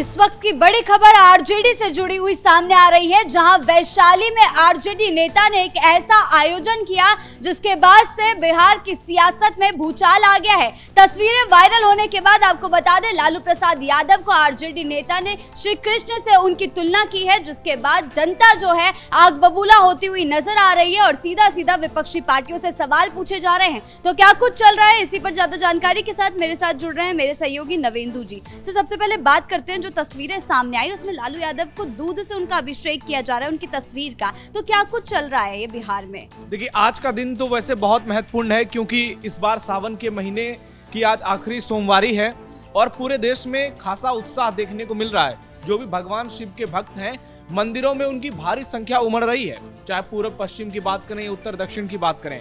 इस वक्त की बड़ी खबर आरजेडी से जुड़ी हुई सामने आ रही है, जहां वैशाली में आरजेडी नेता ने एक ऐसा आयोजन किया जिसके बाद से बिहार की सियासत में भूचाल आ गया है। तस्वीरें वायरल होने के बाद आपको बता दें, लालू प्रसाद यादव को आरजेडी नेता ने श्री कृष्ण से उनकी तुलना की है, जिसके बाद जनता जो है आग बबूला होती हुई नजर आ रही है और सीधा सीधा विपक्षी पार्टियों से सवाल पूछे जा रहे हैं। तो क्या कुछ चल रहा है, इसी पर ज्यादा जानकारी के साथ मेरे साथ जुड़ रहे हैं मेरे सहयोगी नवेंदु जी। सबसे पहले बात करते हैं, जो तस्वीरें सामने आई उसमें लालू यादव को दूध से उनका अभिषेक किया जा रहा है, उनकी तस्वीर का। तो क्या कुछ चल रहा है ये बिहार में? देखिए, आज का दिन तो वैसे बहुत महत्वपूर्ण है, क्योंकि इस बार सावन के महीने की आज आखिरी सोमवारी है और पूरे देश में खासा उत्साह देखने को मिल रहा है। जो भी भगवान शिव के भक्त हैं, मंदिरों में उनकी भारी संख्या उमड़ रही है, चाहे पूर्व पश्चिम की बात करें, उत्तर दक्षिण की बात करें।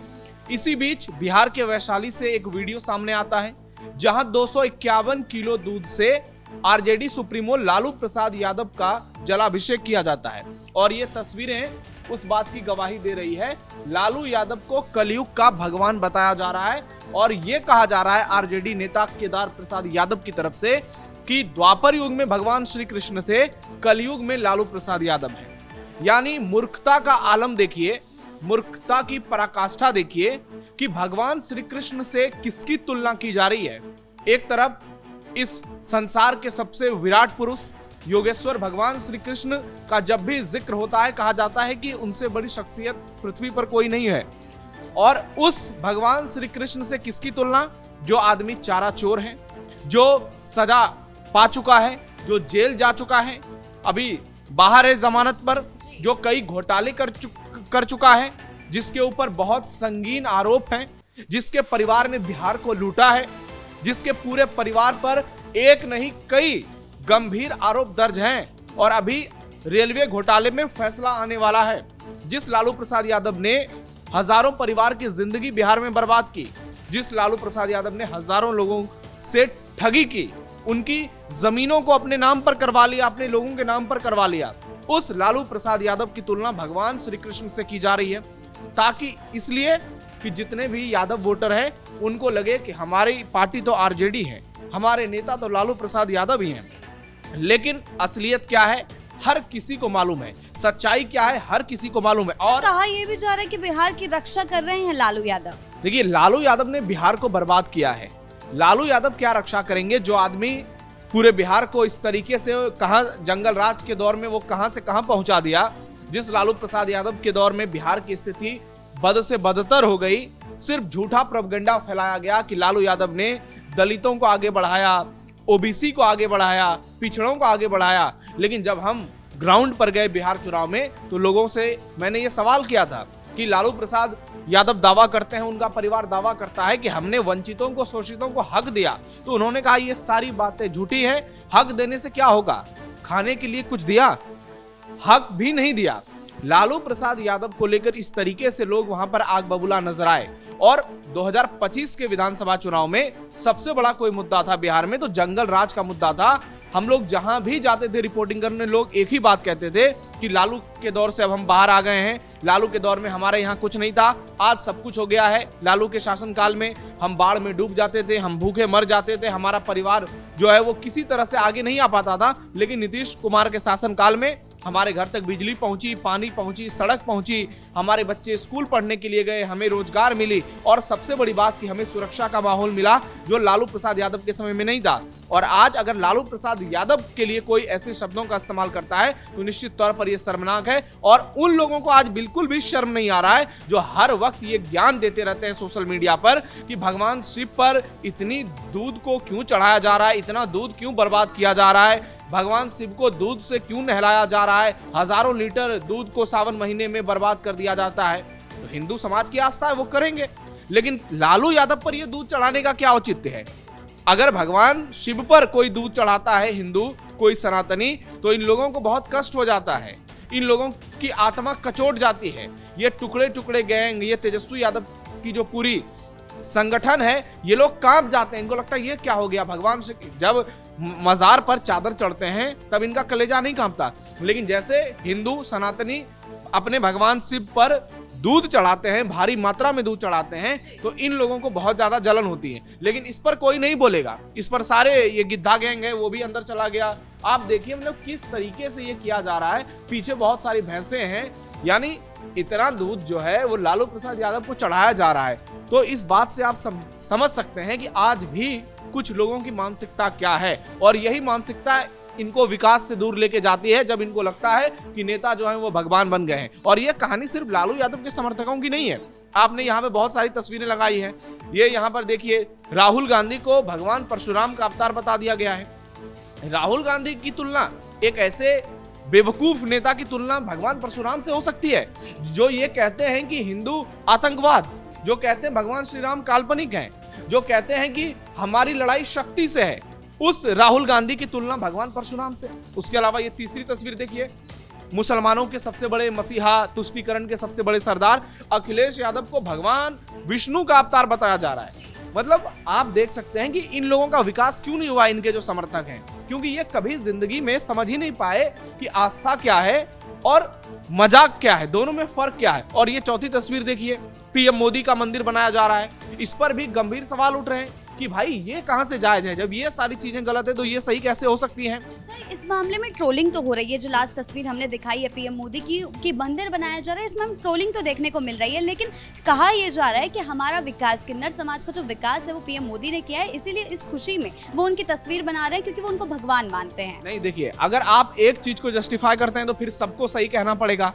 इसी बीच बिहार के वैशाली से एक वीडियो सामने आता है, जहां 251 किलो दूध से आरजेडी सुप्रीमो लालू प्रसाद यादव का जलाभिषेक किया जाता है। और ये तस्वीरें उस बात की गवाही दे रही है, लालू यादव को कलयुग का भगवान बताया जा रहा है। और ये कहा जा रहा है आरजेडी नेता केदार प्रसाद यादव की तरफ से कि द्वापर युग में भगवान श्री कृष्ण थे, कलयुग में लालू प्रसाद यादव है। यानी मूर्खता का आलम देखिए, मूर्खता की पराकाष्ठा देखिए कि भगवान श्री कृष्ण से किसकी तुलना की जा रही है। एक तरफ इस संसार के सबसे विराट पुरुष योगेश्वर भगवान श्री कृष्ण का जब भी जिक्र होता है, कहा जाता है कि उनसे बड़ी शख्सियत पृथ्वी पर कोई नहीं है। और उस भगवान श्री कृष्ण से किसकी तुलना? जो आदमी चारा चोर है, जो सजा पा चुका है, जो जेल जा चुका है, अभी बाहर है जमानत पर, जो कई घोटाले कर चुका है, जिसके ऊपर बहुत संगीन आरोप हैं, जिसके परिवार ने बिहार को लूटा है, जिसके पूरे परिवार पर एक नहीं कई गंभीर आरोप दर्ज हैं और अभी रेलवे घोटाले में फैसला आने वाला है। जिस लालू प्रसाद यादव ने हजारों परिवार की जिंदगी बिहार में बर्बाद की, जिस लालू प्रसाद यादव ने हजारों लोगों से ठगी की, उनकी जमीनों को अपने नाम पर करवा लिया, अपने लोगों के नाम पर करवा लिया, उस लालू प्रसाद यादव की तुलना भगवान श्री कृष्ण से की जा रही है, ताकि इसलिए कि जितने भी यादव वोटर हैं उनको लगे कि हमारी पार्टी तो आरजेडी है, हमारे नेता तो लालू प्रसाद यादव ही हैं। लेकिन असलियत क्या है, हर किसी को मालूम है। सच्चाई क्या है, हर किसी को मालूम है। और कहा यह भी जा रहा है कि बिहार की रक्षा कर रहे हैं लालू यादव। देखिए, लालू यादव ने बिहार को बर्बाद किया है। लालू यादव क्या रक्षा करेंगे? जो आदमी पूरे बिहार को इस तरीके से कहां जंगल राज के दौर में वो कहां से कहां पहुंचा दिया, जिस लालू प्रसाद यादव के दौर में बिहार की स्थिति बद से बदतर हो गई। सिर्फ झूठा प्रोपगेंडा फैलाया गया कि लालू यादव ने दलितों को आगे बढ़ाया, ओबीसी को आगे बढ़ाया, पिछड़ों को आगे बढ़ाया। लेकिन जब हम ग्राउंड पर गए बिहार चुनाव में, तो लोगों से मैंने ये सवाल किया था कि लालू प्रसाद यादव दावा करते हैं, उनका परिवार दावा करता है कि हमने वंचितों को, शोषितों को हक दिया। तो उन्होंने कहा ये सारी बातें झूठी है, हक देने से क्या होगा? खाने के लिए कुछ दिया? हक भी नहीं दिया। लालू प्रसाद यादव को लेकर इस तरीके से लोग वहां पर आग बबूला नजर आए। और 2025 के विधानसभा चुनाव में सबसे बड़ा कोई मुद्दा था बिहार में, तो जंगल राज का मुद्दा था। हम लोग जहां भी जाते थे रिपोर्टिंग करने, लोग एक ही बात कहते थे कि लालू के दौर से अब हम बाहर आ गए हैं, लालू के दौर में हमारे यहाँ कुछ नहीं था, आज सब कुछ हो गया है। लालू के शासनकाल में हम बाढ़ में डूब जाते थे, हम भूखे मर जाते थे, हमारा परिवार जो है वो किसी तरह से आगे नहीं आ पाता था। लेकिन नीतीश कुमार के शासनकाल में हमारे घर तक बिजली पहुंची, पानी पहुंची, सड़क पहुंची, हमारे बच्चे स्कूल पढ़ने के लिए गए, हमें रोजगार मिली और सबसे बड़ी बात कि हमें सुरक्षा का माहौल मिला, जो लालू प्रसाद यादव के समय में नहीं था। और आज अगर लालू प्रसाद यादव के लिए कोई ऐसे शब्दों का इस्तेमाल करता है तो निश्चित तौर पर यह शर्मनाक है। और उन लोगों को आज बिल्कुल भी शर्म नहीं आ रहा है जो हर वक्त ये ज्ञान देते रहते हैं सोशल मीडिया पर कि भगवान शिव पर इतनी दूध को क्यों चढ़ाया जा रहा है, इतना दूध क्यों बर्बाद किया जा रहा है, भगवान शिव को दूध से क्यों नहलाया जा रहा है, हजारों लीटर दूध को सावन महीने में बर्बाद कर दिया जाता है। तो हिंदू समाज की आस्था है, वो करेंगे। लेकिन लालू यादव पर यह दूध चढ़ाने का क्या औचित्य है? अगर भगवान शिव पर कोई दूध चढ़ाता है हिंदू, कोई सनातनी, तो इन लोगों को बहुत कष्ट हो जाता है, इन लोगों की आत्मा कचोट जाती है। ये टुकड़े टुकड़े गैंग, ये तेजस्वी यादव की जो पूरी संगठन है, ये लोग कांप जाते हैं। इनको लगता है ये क्या हो गया भगवान से। जब मजार पर चादर चढ़ते हैं तब इनका कलेजा नहीं कांपता। लेकिन जैसे हिंदू सनातनी अपने भगवान शिव पर दूध चढ़ाते हैं, भारी मात्रा में दूध चढ़ाते हैं, तो इन लोगों को बहुत ज्यादा जलन होती है। लेकिन इस पर कोई नहीं बोलेगा, इस पर सारे ये गिद्धा गैंग है वो भी अंदर चला गया। आप देखिए मतलब किस तरीके से ये किया जा रहा है। पीछे बहुत सारी भैंसें हैं, यानी इतना दूध जो है वो लालू प्रसाद यादव को चढ़ाया जा रहा है। तो इस बात से आप समझ सकते हैं कि आज भी कुछ लोगों की मानसिकता क्या है, और यही मानसिकता इनको विकास से दूर लेके जाती है, जब इनको लगता है कि नेता जो है वो भगवान बन गए हैं। और ये कहानी सिर्फ लालू यादव के समर्थकों की नहीं है। आपने यहाँ पे बहुत सारी तस्वीरें लगाई हैं। ये यहाँ पर देखिए, राहुल गांधी को भगवान परशुराम का अवतार बता दिया गया है। राहुल गांधी की तुलना एक ऐसे बेवकूफ नेता की तुलना भगवान परशुराम से हो सकती है, जो ये कहते हैं कि हिंदू आतंकवाद, जो कहते हैं भगवान श्री राम काल्पनिक हैं, जो कहते हैं कि हमारी लड़ाई शक्ति से है। उस राहुल गांधी की तुलना भगवान परशुराम से। उसके अलावा ये तीसरी तस्वीर देखिए, मुसलमानों के सबसे बड़े मसीहा, तुष्टीकरण के सबसे बड़े सरदार अखिलेश यादव को भगवान विष्णु का अवतार बताया जा रहा है। मतलब आप देख सकते हैं कि इन लोगों का विकास क्यों नहीं हुआ, इनके जो समर्थक हैं, क्योंकि ये कभी जिंदगी में समझ ही नहीं पाए कि आस्था क्या है और मजाक क्या है, दोनों में फर्क क्या है। और ये चौथी तस्वीर देखिए, पीएम मोदी का मंदिर बनाया जा रहा है। इस पर भी गंभीर सवाल उठ रहे हैं कि भाई ये कहां से जायज है, जब ये सारी चीजें गलत है तो ये सही कैसे हो सकती हैं। सर, इस मामले में ट्रोलिंग तो हो रही है। जो लास्ट तस्वीर हमने दिखाई है पीएम मोदी की मंदिर बनाया जा रहा है, इसमें हम ट्रोलिंग तो देखने को मिल रही है, लेकिन कहा यह जा रहा है कि हमारा विकास, किन्नर समाज का जो विकास है वो पीएम मोदी ने किया है, इसीलिए इस खुशी में वो उनकी तस्वीर बना रहे हैं क्योंकि वो उनको भगवान मानते हैं। नहीं देखिए, अगर आप एक चीज को जस्टिफाई करते हैं तो फिर सबको सही कहना पड़ेगा।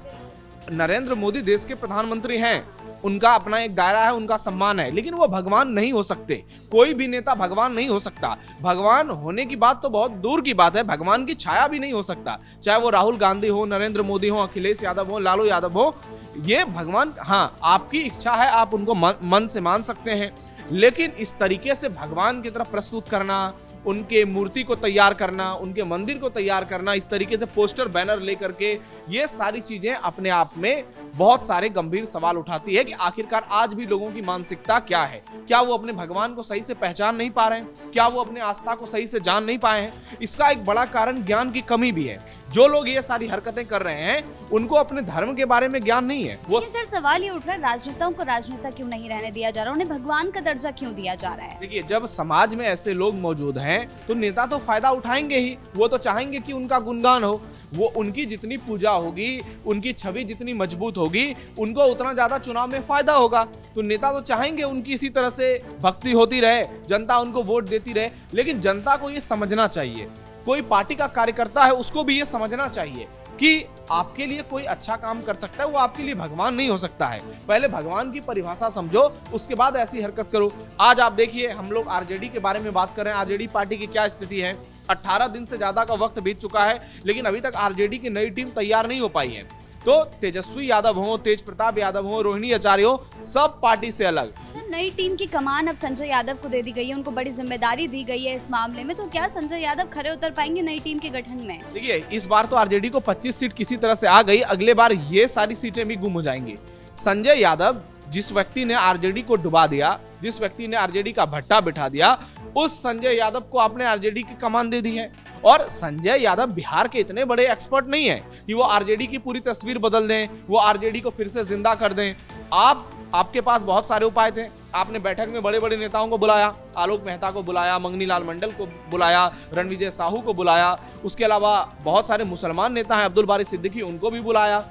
नरेंद्र मोदी देश के प्रधानमंत्री हैं, उनका अपना एक दायरा है, उनका सम्मान है, लेकिन वो भगवान नहीं हो सकते। कोई भी नेता भगवान नहीं हो सकता। भगवान होने की बात तो बहुत दूर की बात है, भगवान की छाया भी नहीं हो सकता। चाहे वो राहुल गांधी हो, नरेंद्र मोदी हो, अखिलेश यादव हो, लालू यादव हो, ये भगवान, हाँ आपकी इच्छा है, आप उनको मन से मान सकते हैं, लेकिन इस तरीके से भगवान की तरफ प्रस्तुत करना, उनके मूर्ति को तैयार करना, उनके मंदिर को तैयार करना, इस तरीके से पोस्टर बैनर लेकर के, ये सारी चीजें अपने आप में बहुत सारे गंभीर सवाल उठाती है कि आखिरकार आज भी लोगों की मानसिकता क्या है। क्या वो अपने भगवान को सही से पहचान नहीं पा रहे हैं? क्या वो अपने आस्था को सही से जान नहीं पाए हैं? इसका एक बड़ा कारण ज्ञान की कमी भी है। जो लोग ये सारी हरकतें कर रहे हैं उनको अपने धर्म के बारे में ज्ञान नहीं है। वो सर, सवाल ये उठ रहा है, राजनेताओं को राजनेता क्यों नहीं रहने दिया जा रहा, उन्हें भगवान का दर्जा क्यों दिया जा रहा है? देखिए, जब समाज में ऐसे लोग मौजूद हैं तो नेता तो फायदा उठाएंगे ही। वो तो चाहेंगे कि उनका गुणगान हो, वो उनकी जितनी पूजा होगी, उनकी छवि जितनी मजबूत होगी, उनको उतना ज्यादा चुनाव में फायदा होगा। तो नेता तो चाहेंगे उनकी इसी तरह से भक्ति होती रहे, जनता उनको वोट देती रहे। लेकिन जनता को ये समझना चाहिए, कोई पार्टी का कार्यकर्ता है उसको भी ये समझना चाहिए कि आपके लिए कोई अच्छा काम कर सकता है, वो आपके लिए भगवान नहीं हो सकता है। पहले भगवान की परिभाषा समझो, उसके बाद ऐसी हरकत करो। आज आप देखिए, हम लोग आरजेडी के बारे में बात कर रहे हैं, आरजेडी पार्टी की क्या स्थिति है। 18 दिन से ज्यादा का वक्त बीत चुका है, लेकिन अभी तक आरजेडी की नई टीम तैयार नहीं हो पाई है। तो तेजस्वी यादव हो, तेज प्रताप यादव हो, रोहिणी आचार्य हो, सब पार्टी से अलग। सर, नई टीम की कमान अब संजय यादव को दे दी गई है, उनको बड़ी जिम्मेदारी दी गई है इस मामले में, तो क्या संजय यादव खरे उतर पाएंगे नई टीम के गठन में? देखिए, इस बार तो आरजेडी को 25 सीट किसी तरह से आ गई, अगले बार ये सारी सीटें भी गुम हो जाएंगी। संजय यादव, जिस व्यक्ति ने आरजेडी को डुबा दिया, जिस व्यक्ति ने आरजेडी का भट्टा बिठा दिया, उस संजय यादव को आपने आरजेडी की कमान दे दी है। और संजय यादव बिहार के इतने बड़े एक्सपर्ट नहीं है कि वो आरजेडी की पूरी तस्वीर बदल दें, वो आरजेडी को फिर से जिंदा कर दें। आपके पास बहुत सारे उपाय थे। आपने बैठक में बड़े बड़े नेताओं को बुलाया, आलोक मेहता को बुलाया, मंगनी लाल मंडल को बुलाया, रणविजय साहू को बुलाया, उसके अलावा बहुत सारे मुसलमान नेता हैं, अब्दुल बारी सिद्दीकी, उनको भी बुलाया।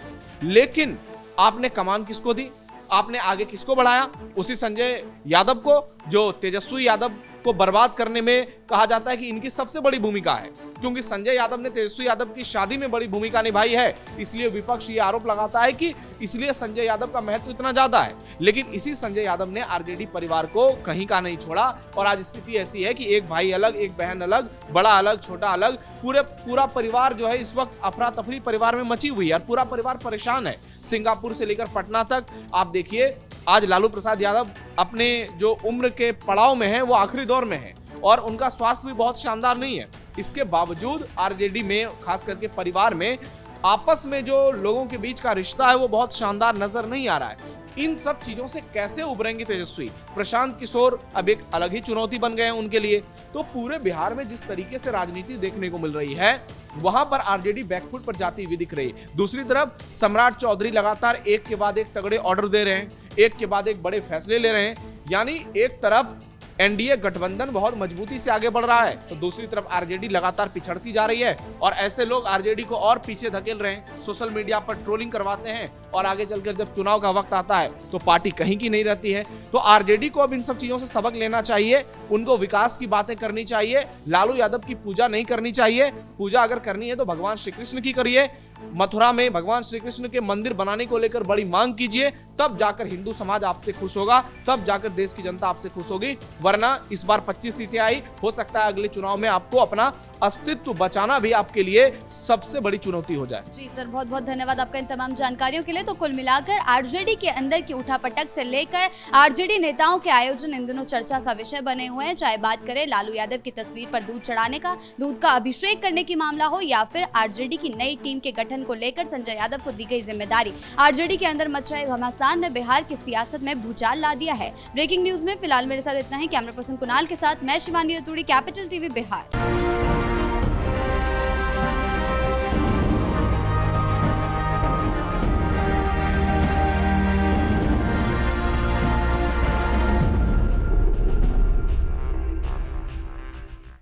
लेकिन आपने कमान किसको दी? आपने आगे किसको बढ़ाया? उसी संजय यादव को, जो तेजस्वी यादव को बर्बाद करने में कहा जाता है कि इनकी सबसे बड़ी भूमिका है, क्योंकि संजय यादव ने तेजस्वी यादव की शादी में बड़ी भूमिका निभाई है। इसलिए विपक्ष ये आरोप लगाता है कि इसलिए संजय यादव का महत्व इतना ज्यादा है। लेकिन इसी संजय यादव ने आरजेडी परिवार को कहीं का नहीं छोड़ा, और आज स्थिति ऐसी है कि एक भाई अलग, एक बहन अलग, बड़ा अलग, छोटा अलग, पूरा परिवार जो है इस वक्त अफरा तफरी परिवार में मची हुई है, और पूरा परिवार परेशान है। सिंगापुर से लेकर पटना तक आप देखिए, आज लालू प्रसाद यादव अपने जो उम्र के पड़ाव में है वो आखिरी दौर में है, और उनका स्वास्थ्य भी बहुत शानदार नहीं है। इसके बावजूद आरजेडी में, खास करके परिवार में, आपस में जो लोगों के बीच का रिश्ता है वो बहुत शानदार नजर नहीं आ रहा है। इन सब चीजों से कैसे उभरेंगे तेजस्वी? प्रशांत किशोर अब एक अलग ही चुनौती बन गए हैं उनके लिए। तो पूरे बिहार में जिस तरीके से राजनीति देखने को मिल रही है, वहां पर आरजेडी बैकफुट पर जाती हुई दिख रही है। दूसरी तरफ सम्राट चौधरी लगातार एक के बाद एक तगड़े ऑर्डर दे रहे हैं, एक के बाद एक बड़े फैसले ले रहे हैं। यानी एक तरफ एनडीए गठबंधन बहुत मजबूती से आगे बढ़ रहा है, तो दूसरी तरफ आरजेडी लगातार पिछड़ती जा रही है और ऐसे लोग आरजेडी को और पीछे धकेल रहे हैं, सोशल मीडिया पर ट्रोलिंग करवाते हैं और आगे चलकर जब चुनाव का वक्त आता है तो पार्टी कहीं की नहीं रहती है। तो आरजेडी को अब इन सब चीजों से सबक लेना चाहिए, उनको विकास की बातें करनी चाहिए। लालू यादव की पूजा नहीं करनी चाहिए। पूजा अगर करनी है तो भगवान श्री कृष्ण की करिए। मथुरा में भगवान श्री कृष्ण के मंदिर बनाने को लेकर बड़ी मांग कीजिए, तब जाकर हिंदू समाज आपसे खुश होगा, तब जाकर देश की जनता आपसे खुश होगी। वरना इस बार 25 सीटें आई, हो सकता है अगले चुनाव में आपको अपना अस्तित्व बचाना भी आपके लिए सबसे बड़ी चुनौती हो जाए। जी सर, बहुत बहुत धन्यवाद आपका इन तमाम जानकारियों के लिए। तो कुल मिलाकर आरजेडी के अंदर की उठापटक से लेकर आरजेडी नेताओं के आयोजन इन दिनों चर्चा का विषय बने हुए हैं। चाहे बात करें लालू यादव की तस्वीर पर दूध चढ़ाने का, दूध का अभिषेक करने की मामला हो, या फिर आरजेडी की नई टीम के गठन को लेकर संजय यादव को दी गई जिम्मेदारी। आरजेडी के अंदर मच रहे घमासान ने बिहार की सियासत में भूचाल ला दिया है। ब्रेकिंग न्यूज में फिलहाल मेरे साथ इतना ही। कैमरा पर्सन कुणाल के साथ मैं शिवानी रतूड़ी, कैपिटल टीवी बिहार।